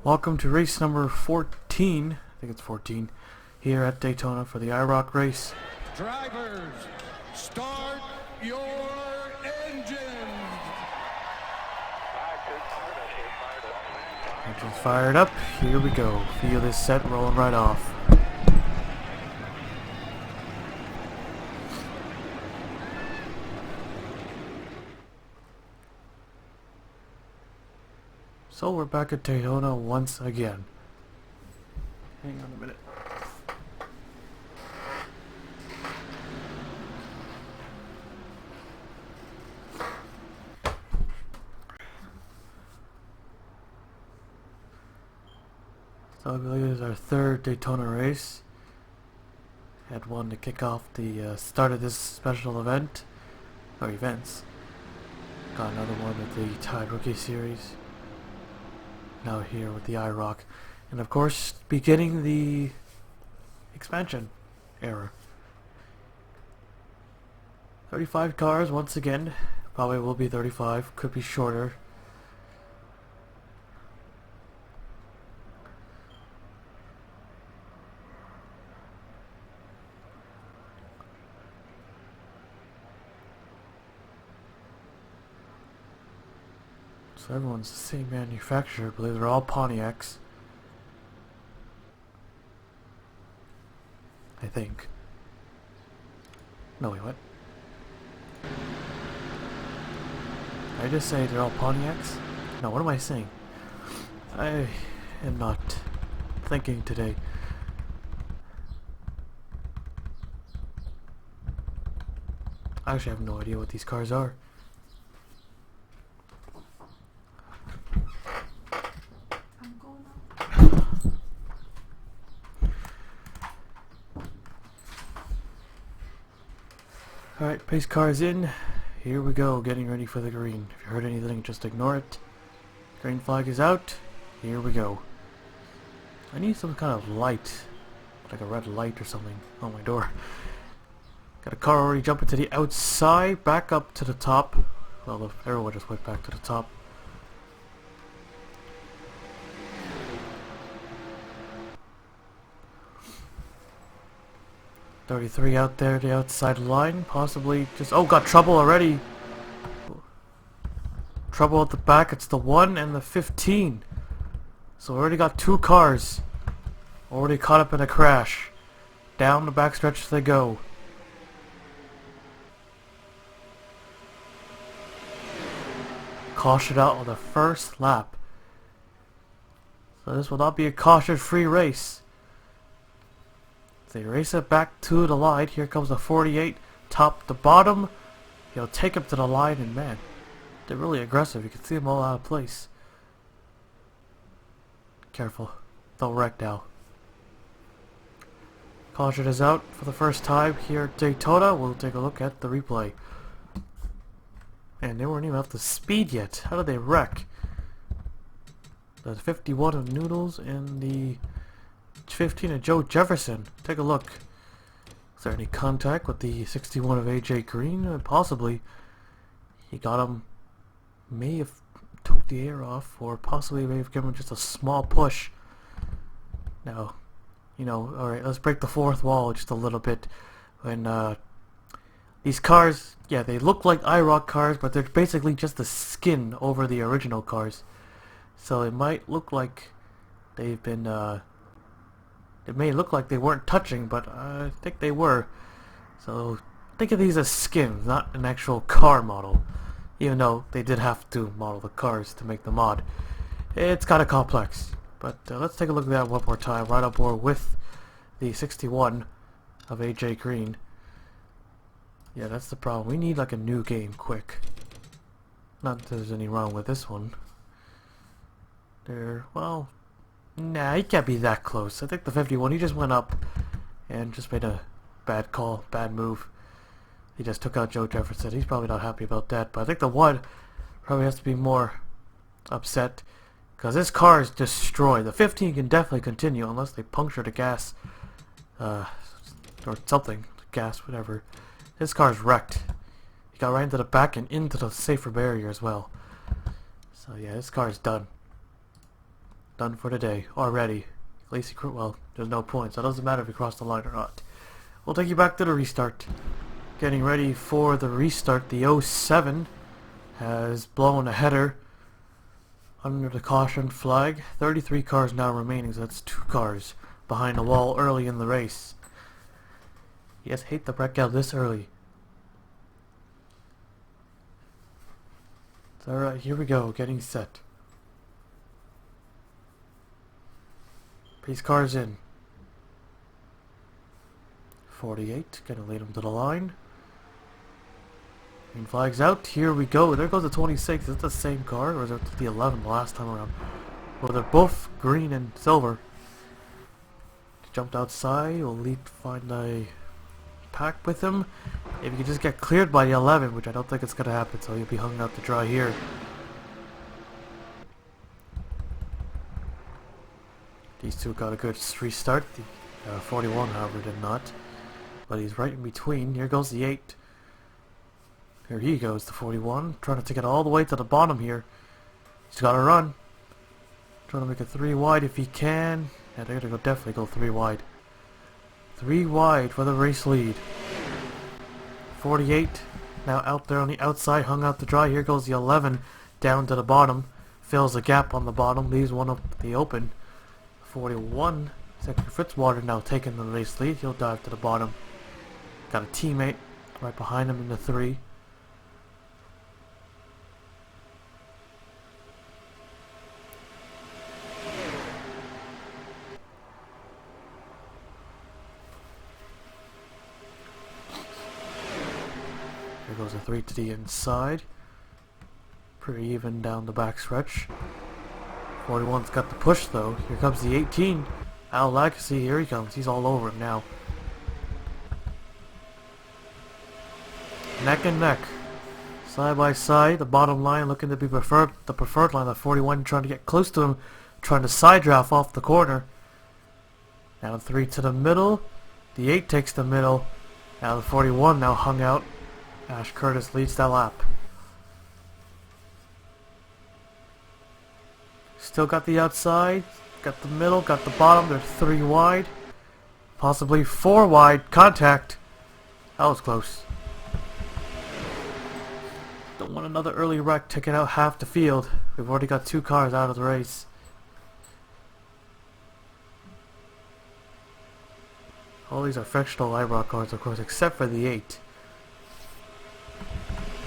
Welcome to race number 14, I think it's 14, here at Daytona for the IROC race. Drivers, start your engines! Engines fired up, here we go. Field is set, rolling right off. So we're back at Daytona once again. Hang on a minute. So I believe this is our third Daytona race. Had one to kick off the start of this special event, or events. Got another one with the Tied Rookie Series. Now here with the IROC, and of course beginning the expansion era. 35 cars once again. Probably will be 35, could be shorter. So everyone's the same manufacturer. I believe they're all Pontiacs. I think. No, wait, what? Did I just say they're all Pontiacs? No, what am I saying? I am not thinking today. I actually have no idea what these cars are. Alright, pace car's in. Here we go, getting ready for the green. If you heard anything, just ignore it. Green flag is out. Here we go. I need some kind of light. Like a red light or something on my door. Got a car already jumping to the outside, back up to the top. Well, the arrow just went back to the top. .33 out there, the outside line, possibly just... Oh, got trouble already! Trouble at the back, it's the 1 and the 15. So already got 2 cars. Already caught up in a crash. Down the backstretch they go. Caution out on the first lap. So this will not be a caution-free race. They race it back to the line. Here comes the 48, top to bottom. He'll take him to the line, and man, they're really aggressive. You can see them all out of place. Careful, don't wreck now. Caution is out for the first time here at Daytona. We'll take a look at the replay. And they weren't even up to speed yet. How did they wreck? The 51 of Noodles and the 15 of Joe Jefferson. Take a look. Is there any contact with the 61 of AJ Green? Possibly. He got him. May have took the air off, or possibly may have given him just a small push. Now, you know, alright, let's break the fourth wall just a little bit. When these cars, yeah, they look like IROC cars, but they're basically just the skin over the original cars. So it might look like they've been it may look like they weren't touching, but I think they were. So think of these as skins, not an actual car model. Even though they did have to model the cars to make the mod. It's kind of complex. But let's take a look at that one more time. Right on board with the 61 of AJ Green. Yeah, that's the problem. We need like a new game quick. Not that there's any wrong with this one. Well... Nah, he can't be that close. I think the 51, he just went up and just made a bad call, bad move. He just took out Joe Jefferson. He's probably not happy about that. But I think the 1 probably has to be more upset because this car is destroyed. The 15 can definitely continue unless they puncture the gas or something. Gas, whatever. This car's wrecked. He got right into the back and into the safer barrier as well. So yeah, this car is done. done for the day already. At least well, there's no point, so it doesn't matter if we cross the line or not. We'll take you back to the restart. Getting ready for the restart. The 07 has blown a header under the caution flag. 33 cars now remaining, so that's 2 cars behind the wall early in the race. Yes, hate the wreck out this early. Alright, here we go, getting set. Pace cars in. 48, gonna lead him to the line. Green flag's out, here we go. There goes the 26. Is it the same car, or is it the 11 the last time around? Well, they're both green and silver. Jumped outside, we'll find a pack with him. If you can just get cleared by the 11, which I don't think it's gonna happen, so he'll be hung out to dry here. These two got a good restart. The 41, however, did not. But he's right in between. Here goes the 8. Here he goes, the 41. Trying to take it all the way to the bottom here. He's got to run. Trying to make it 3 wide if he can. Yeah, they're going to definitely go 3 wide. 3 wide for the race lead. 48 now out there on the outside, hung out to dry. Here goes the 11 down to the bottom. Fills the gap on the bottom, leaves one up the open. 41, Zachary Fitzwater now taking the race lead. He'll dive to the bottom. Got a teammate right behind him in the 3. Here goes a 3 to the inside. Pretty even down the back stretch. 41's got the push though. Here comes the 18. Al Lagacy, here he comes. He's all over him now. Neck and neck. Side by side. The bottom line looking to be the preferred line. The 41 trying to get close to him. Trying to side draft off the corner. Now the 3 to the middle. The 8 takes the middle. Now the 41 now hung out. Ash Curtis leads that lap. Still got the outside, got the middle, got the bottom. They're 3 wide, possibly 4 wide. Contact. That was close. Don't want another early wreck taking out half the field. We've already got 2 cars out of the race. All these are fictional IROC cars, of course, except for the 8.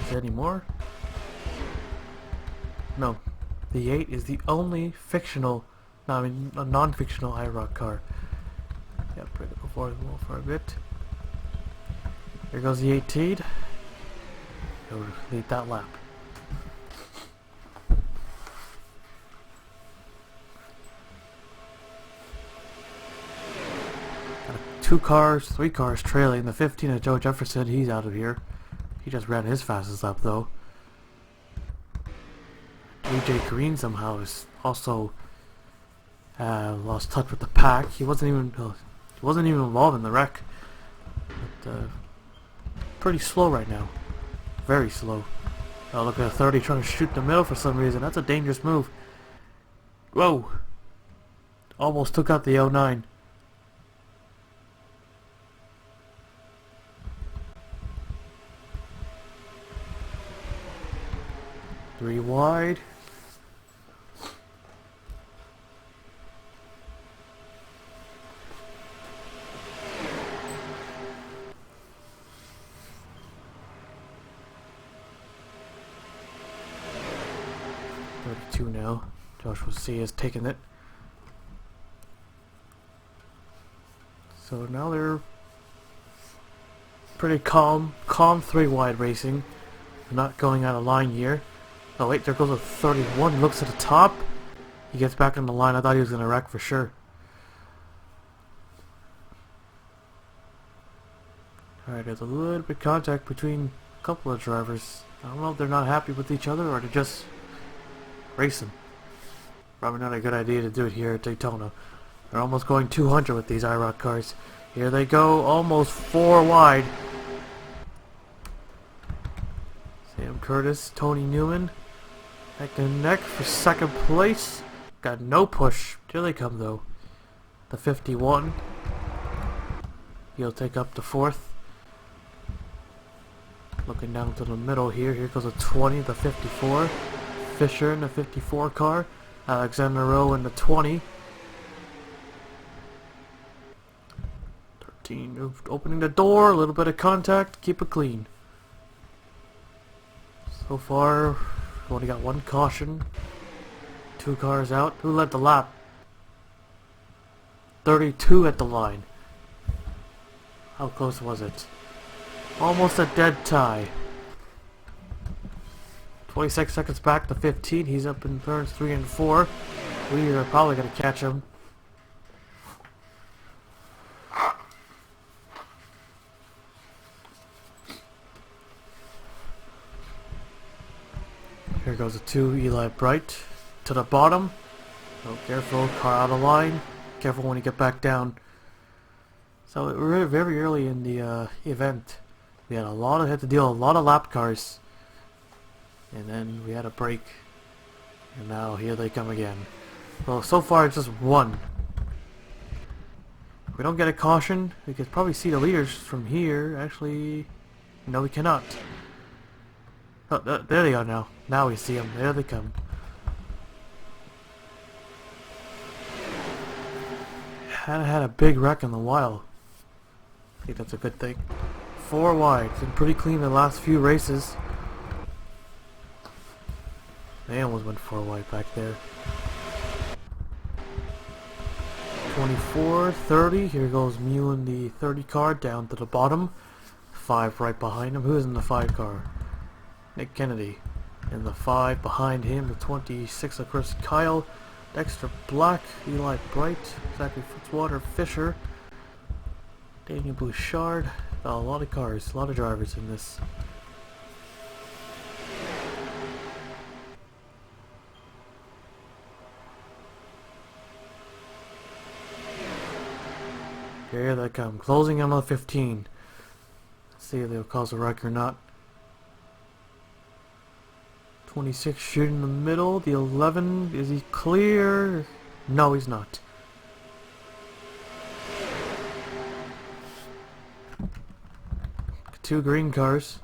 Is there any more? No. The 8 is the only fictional, no, I mean a non-fictional IROC car. Yep, bring it before the wall for a bit. Here goes the 18. He'll lead that lap. Got 2 cars, 3 cars trailing. The 15 of Joe Jefferson, he's out of here. He just ran his fastest lap though. AJ Green somehow is also lost touch with the pack. He wasn't even involved in the wreck. But, pretty slow right now. Very slow. Oh, look at a 30 trying to shoot the middle for some reason. That's a dangerous move. Whoa! Almost took out the 09. Three wide. Now. Joshua C has taken it. So now they're pretty calm 3 wide racing. They're not going out of line here. Oh wait, there goes a 31. He looks at the top. He gets back on the line. I thought he was going to wreck for sure. Alright, there's a little bit of contact between a couple of drivers. I don't know if they're not happy with each other or they're just racing. Probably not a good idea to do it here at Daytona. They're almost going 200 with these IROC cars. Here they go, almost 4 wide. Sam Curtis, Tony Newman, neck and neck for second place. got no push. Here they come though. The 51. He'll take up the 4th. Looking down to the middle here. Here goes a 20, the 54. Fisher in the 54 car. Alexander Rowe in the 20. 13. Opening the door. A little bit of contact. Keep it clean. So far, we've only got 1 caution. 2 cars out. Who led the lap? 32 at the line. How close was it? Almost a dead tie. 26 seconds back to 15. He's up in turns 3 and 4. We are probably going to catch him. Here goes a 2, Eli Bright. To the bottom. Oh, careful, car out of line. Careful when you get back down. So we're very early in the event. We had to deal with a lot of lap cars. And then we had a break. And now here they come again. Well, so far it's just 1. If we don't get a caution, we could probably see the leaders from here. Actually, no, we cannot. Oh, there they are now. Now we see them. There they come. Hadn't had a big wreck in a while. I think that's a good thing. 4 wide. It's been pretty clean the last few races. They almost went 4 wide back there. 24, 30. Here goes Mew in the 30 car down to the bottom. 5 right behind him. Who's in the 5 car? Nick Kennedy. In the 5 behind him, the 26 of Chris Kyle. Dexter Black, Eli Bright, Zachary Fitzwater, Fisher, Daniel Bouchard. A lot of cars, a lot of drivers in this. Here they come, closing in on the 15. Let's see if they'll cause a wreck or not. 26 shooting in the middle. The 11, is he clear? No, he's not. Two green cars,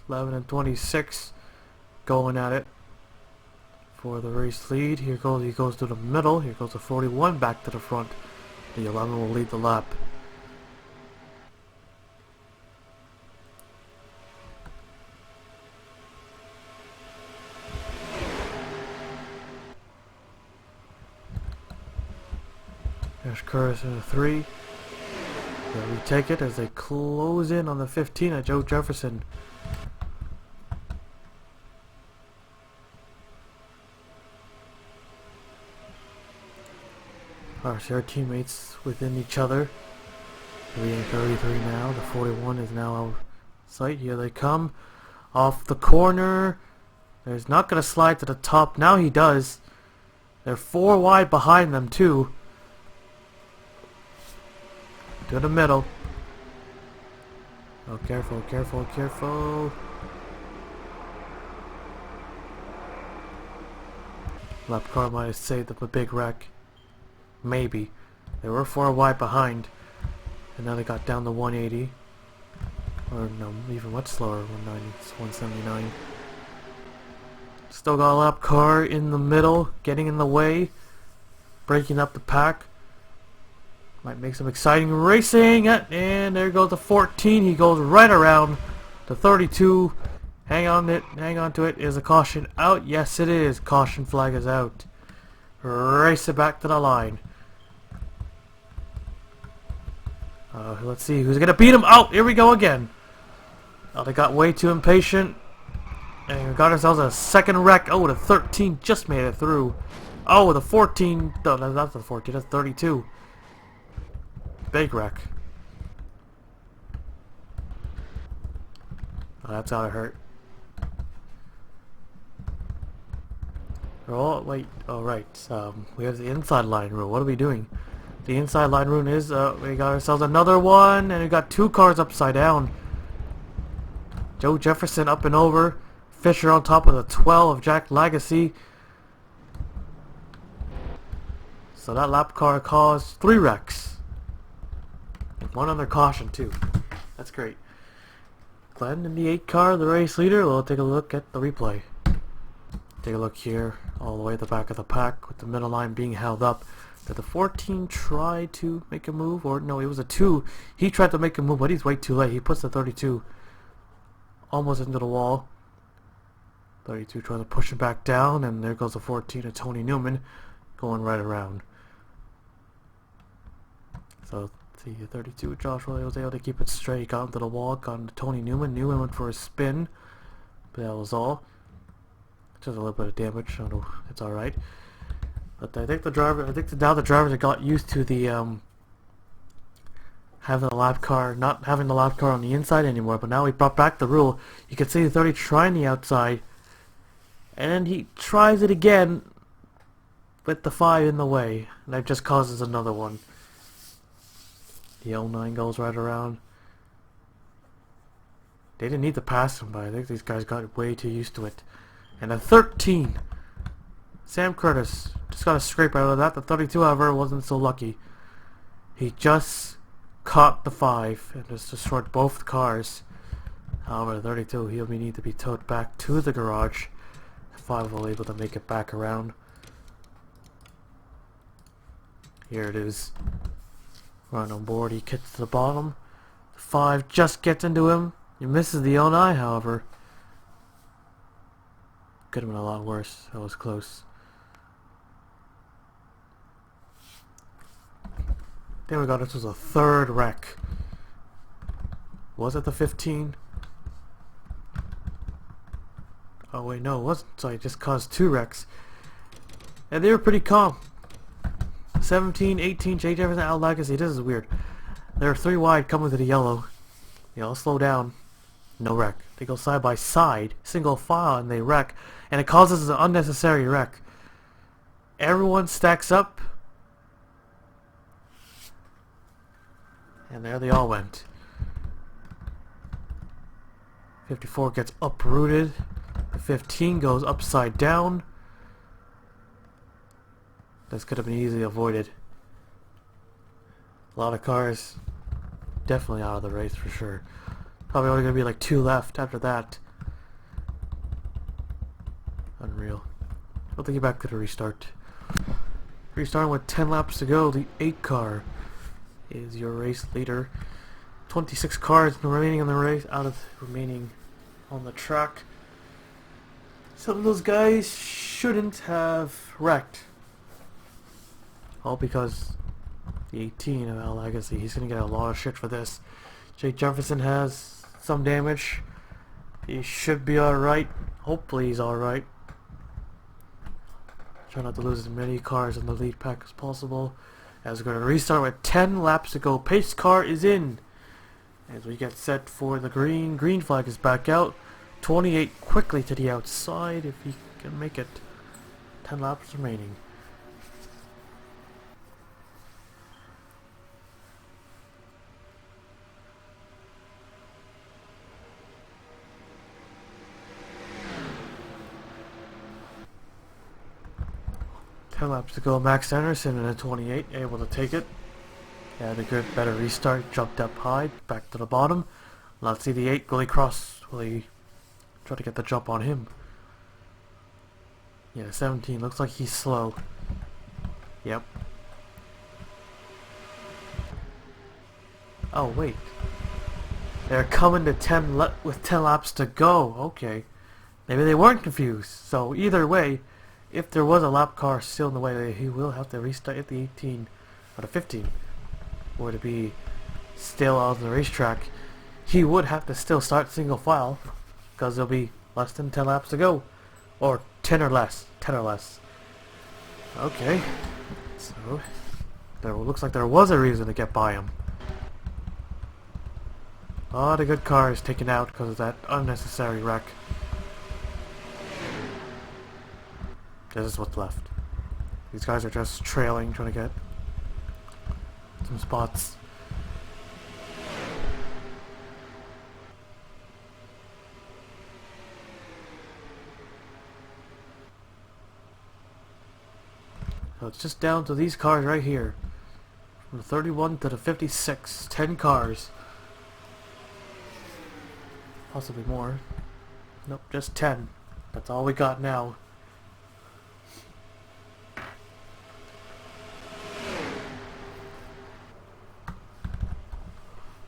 11 and 26, going at it for the race lead. He goes to the middle. Here goes the 41 back to the front. The 11 will lead the lap. There's Curtis in the 3. They'll retake it as they close in on the 15 at Joe Jefferson. Our teammates within each other. 3 and 33 now. The 41 is now out of sight. Here they come. Off the corner. There's not going to slide to the top. Now he does. They're 4 wide behind them too. To the middle. Oh, careful, careful, careful. Lap car might have saved up a big wreck. Maybe. They were 4 wide behind. And now they got down to 180. Or no, even much slower. 190. It's 179. Still got a lap car in the middle, getting in the way. Breaking up the pack. Might make some exciting racing, and there goes the 14. He goes right around the 32. Hang on to it. Is a caution out? Yes, it is. Caution flag is out. Race it back to the line. Let's see who's gonna beat him. Oh, here we go again. Oh, they got way too impatient, and we got ourselves a second wreck. Oh, the 13 just made it through. Oh, the 14. No, that's not the 14. That's 32. Big wreck. Oh, that's how it hurt. Oh, wait. Oh, right. We have the inside line rule. What are we doing? The inside line rule is, we got ourselves another one, and we got 2 cars upside down. Joe Jefferson up and over. Fisher on top of the 12 of Jack Legacy. So that lap car caused 3 wrecks. And 1 under caution too. That's great. Glenn in the 8 car, the race leader. We'll take a look at the replay. Take a look here, all the way at the back of the pack with the middle line being held up. Did the 14 try to make a move? Or no, it was a 2. He tried to make a move, but he's way too late. He puts the 32 almost into the wall. 32 tries to push him back down, and there goes the 14 of Tony Newman going right around. So, see, 32 Josh really was able to keep it straight. He got into the wall, got into Tony Newman. Newman went for a spin, but that was all. Just a little bit of damage. I don't know, it's alright. But I think now the drivers have got used to the having the lap car, not having the lap car on the inside anymore. But now we brought back the rule. You can see the 30 trying the outside, and then he tries it again with the 5 in the way, and that just causes another one. The 09 goes right around. They didn't need to pass him, but I think these guys got way too used to it. And a 13. Sam Curtis just got a scrape out of that. The 32, however, wasn't so lucky. He just caught the 5 and just destroyed both cars. However, the 32, he'll need to be towed back to the garage. The 5 will be able to make it back around. Here it is. Run on board, he gets to the bottom. The 5 just gets into him. He misses the 09, however. Could have been a lot worse. That was close. There we go. This was a 3rd wreck. Was it the 15? Oh wait, no, it wasn't. So it just caused 2 wrecks. And they were pretty calm. 17, 18, Jay Jefferson, Al Legacy. This is weird. They're 3 wide coming to the yellow. You know, slow down. No wreck. They go side by side, single file, and they wreck. And it causes an unnecessary wreck. Everyone stacks up. And there they all went. 54 gets uprooted. The 15 goes upside down. This could have been easily avoided. A lot of cars definitely out of the race for sure. Probably only going to be like 2 left after that. Unreal. We'll take you back to the restart. Restarting with 10 laps to go, the 8 car is your race leader. 26 cars remaining on the race, remaining on the track. Some of those guys shouldn't have wrecked. All because the 18 of Al Legacy, he's going to get a lot of shit for this. Jake Jefferson has some damage. He should be alright. Hopefully he's alright. Try not to lose as many cars in the lead pack as possible. As we're going to restart with 10 laps to go. Pace car is in. As we get set for the green. Green flag is back out. 28 quickly to the outside if he can make it. 10 laps remaining. Laps to go. Max Anderson in a 28, able to take it. Had a good, better restart. Jumped up high, back to the bottom. Let's see the 8. Will he cross? Will he try to get the jump on him? Yeah, 17. Looks like he's slow. Yep. Oh wait, they're coming to 10 with 10 laps to go. Okay, maybe they weren't confused. So either way. If there was a lap car still in the way, he will have to restart at the 18 or the 15. Or to be still on the racetrack, he would have to still start single file because there'll be less than 10 laps to go, or 10 or less. 10 or less. Okay, so there looks like there was a reason to get by him. Oh, the good car is taken out because of that unnecessary wreck. This is what's left. These guys are just trailing, trying to get some spots. So it's just down to these cars right here. From the 31 to the 56. 10 cars. Possibly more. Nope, just 10. That's all we got now.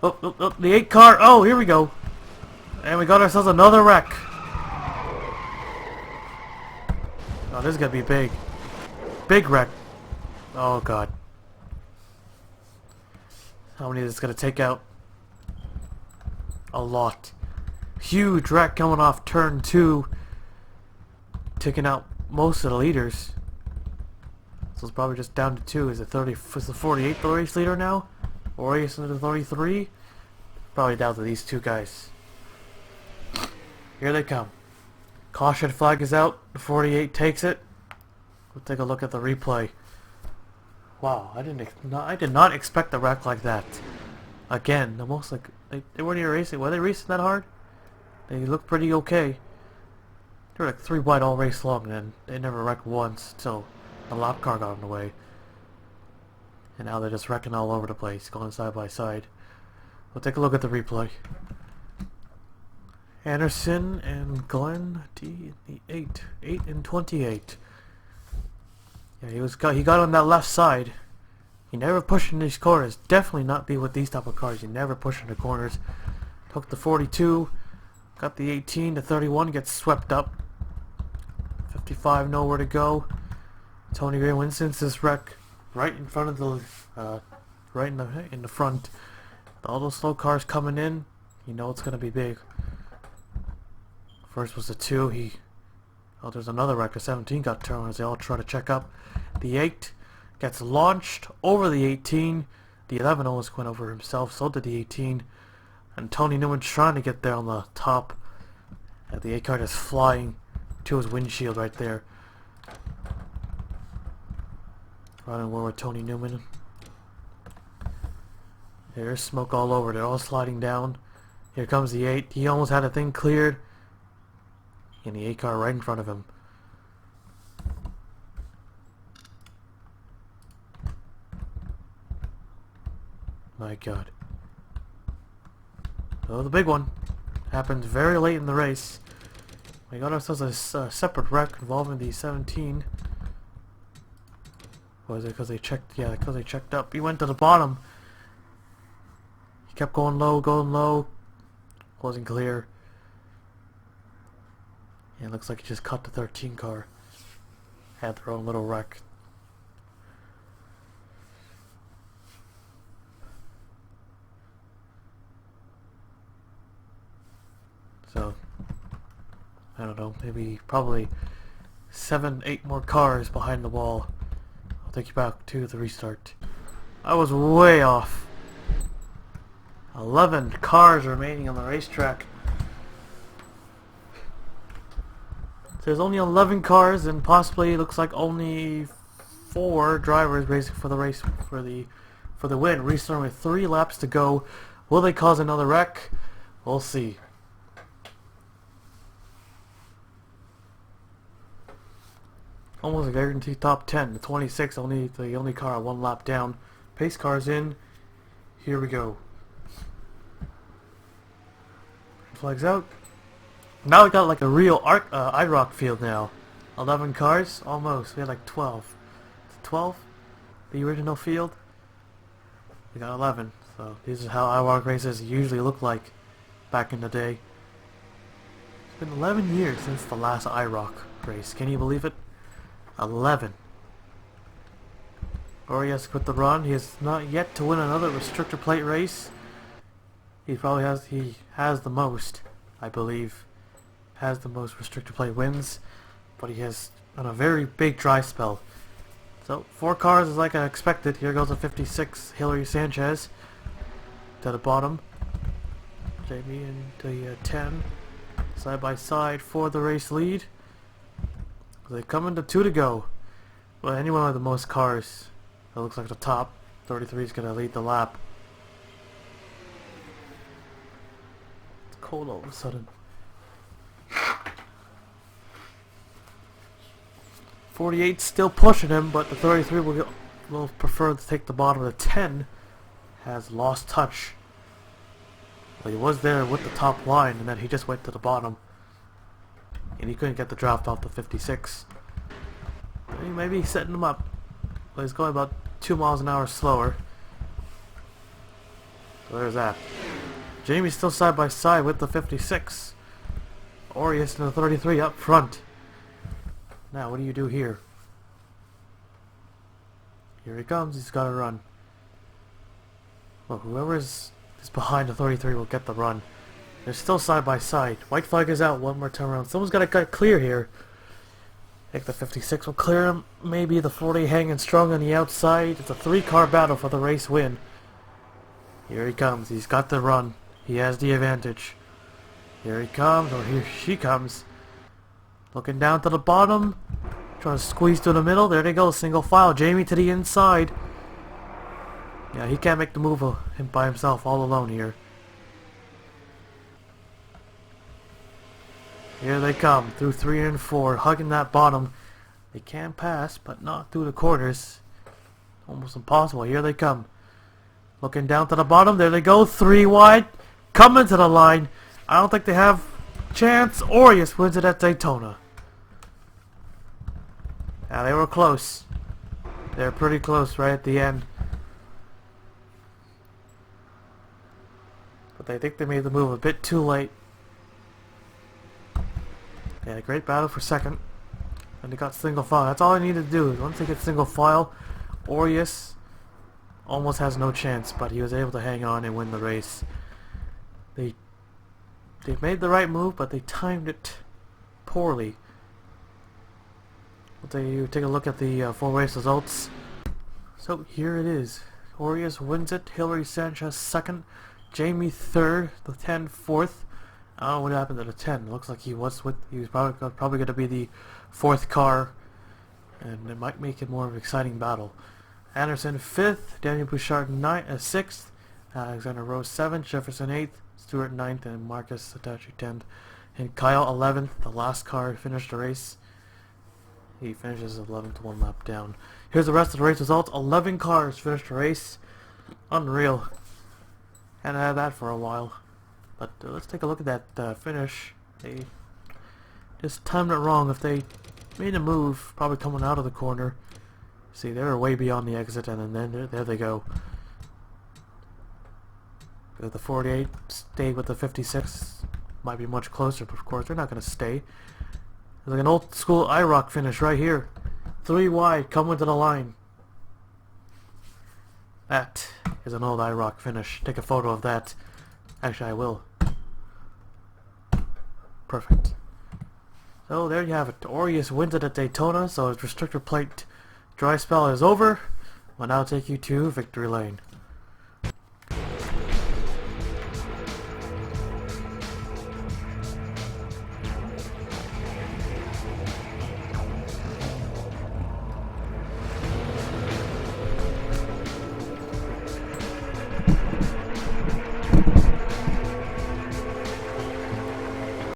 Oh, the 8 car. Oh, here we go. And we got ourselves another wreck. Oh, this is gonna be big. Big wreck. Oh, God. How many is this gonna take out? A lot. Huge wreck coming off turn 2. Taking out most of the leaders. So it's probably just down to 2. Is it 30? Is the 48 the race leader now? Or is it the 33? Probably down to these two guys. Here they come. Caution flag is out. The 48 takes it. We'll take a look at the replay. Wow, I did not expect a wreck like that. Again, almost like they weren't even racing. Were they racing that hard? They looked pretty okay. They were like 3 wide all race long, and they never wrecked once until the lap car got in the way. And now they're just wrecking all over the place, going side by side. We'll take a look at the replay. Anderson and Glenn D the 8 and 28. Yeah, he got on that left side. He never pushed in these corners. Definitely not be with these type of cars. You never push in the corners. Took the 42. Got the 18. The 31 gets swept up. 55 nowhere to go. Tony Gray wins since this wreck right in front of the right in the front. All those slow cars coming in. You know it's gonna be big. First was the 2. Oh, there's another wreck. The 17 got turned as they all try to check up. The 8 gets launched over the 18. The 11 almost went over himself. So did the 18. And Tony Newman's trying to get there on the top. And the 8 car is flying to his windshield right there. Running over with Tony Newman. There's smoke all over. They're all sliding down. Here comes the 8. He almost had a thing cleared. And the 8 car right in front of him. My God. Oh, the big one. Happened very late in the race. We got ourselves a separate wreck involving the 17. Was it because they checked? Yeah, because they checked up. He went to the bottom. He kept going low. Wasn't clear. Yeah, it looks like he just cut the 13 car. Had their own little wreck. So, I don't know, maybe probably 7, 8 more cars behind the wall. I'll take you back to the restart. I was way off. 11 cars remaining on the racetrack. There's only 11 cars, and possibly looks like only 4 drivers racing for the race for the win. Restarting with 3 laps to go. Will they cause another wreck? We'll see. Almost a guaranteed top 10. The 26 the only car 1 lap down. Pace car's in. Here we go. Flags out. Now we got like a real IROC field now. 11 cars? Almost. We had like 12. 12? The original field? We got 11. So this is how IROC races usually look like back in the day. It's been 11 years since the last IROC race. Can you believe it? 11. Or he has to quit the run. He has not yet to win another restrictor plate race. He has the most, I believe. Has the most restrictor plate wins. But he has on a very big dry spell. So 4 cars is like I expected. Here goes a 56 Hillary Sanchez to the bottom. Jamie and the 10 side by side for the race lead. They come into 2 to go. Well, anyone with the most cars, it looks like the top 33 is going to lead the lap. It's cold all of a sudden. 48 still pushing him, but the 33 will prefer to take the bottom. The 10 has lost touch. Well, he was there with the top line, and then he just went to the bottom. And he couldn't get the draft off the 56. Maybe he's setting him up. Well, he's going about 2 miles an hour slower. So there's that. Jamie's still side by side with the 56. Aureus and the 33 up front. Now, what do you do here? Here he comes. He's got to run. Well, whoever is behind the 33 will get the run. They're still side by side. White flag is out. One more turn around. Someone's got to get clear here. I think the 56 will clear him. Maybe the 40 hanging strong on the outside. It's a 3-car battle for the race win. Here he comes. He's got the run. He has the advantage. Here he comes, or here she comes. Looking down to the bottom. Trying to squeeze through the middle. There they go. Single file. Jamie to the inside. Yeah, he can't make the move by himself, all alone here. Here they come, through 3 and 4, hugging that bottom. They can pass, but not through the corners. Almost impossible. Here they come. Looking down to the bottom. There they go, 3 wide. Coming to the line. I don't think they have chance. Aureus wins it at Daytona. Yeah, they were close. They're pretty close right at the end. But I think they made the move a bit too late. Yeah, great battle for second. And they got single file. That's all I needed to do. Once they get single file, Aureus almost has no chance, but he was able to hang on and win the race. They made the right move, but they timed it poorly. We'll take a look at the full race results. So here it is. Aureus wins it. Hillary Sanchez second. Jamie third. The 10 fourth. I don't know what happened to the 10. It looks like he was probably going to be the 4th car, and it might make it more of an exciting battle. Anderson 5th, Daniel Bouchard 6th, Alexander Rose 7th, Jefferson 8th, Stewart 9th, and Marcus Hitachi 10th, and Kyle 11th. The last car finished the race. He finishes 11th, 1 lap down. Here's the rest of the race results. 11 cars finished the race. Unreal. Hadn't had that for a while. But let's take a look at that finish. They just timed it wrong. If they made a move, probably coming out of the corner. See, they were way beyond the exit, and then there they go. The 48 stayed with the 56. Might be much closer, but of course they're not going to stay. There's like an old school IROC finish right here. 3 wide, coming to the line. That is an old IROC finish. Take a photo of that. Actually, I will. Perfect. So there you have it. Aureus wins it at Daytona, so his restrictor plate dry spell is over. We'll now take you to victory lane.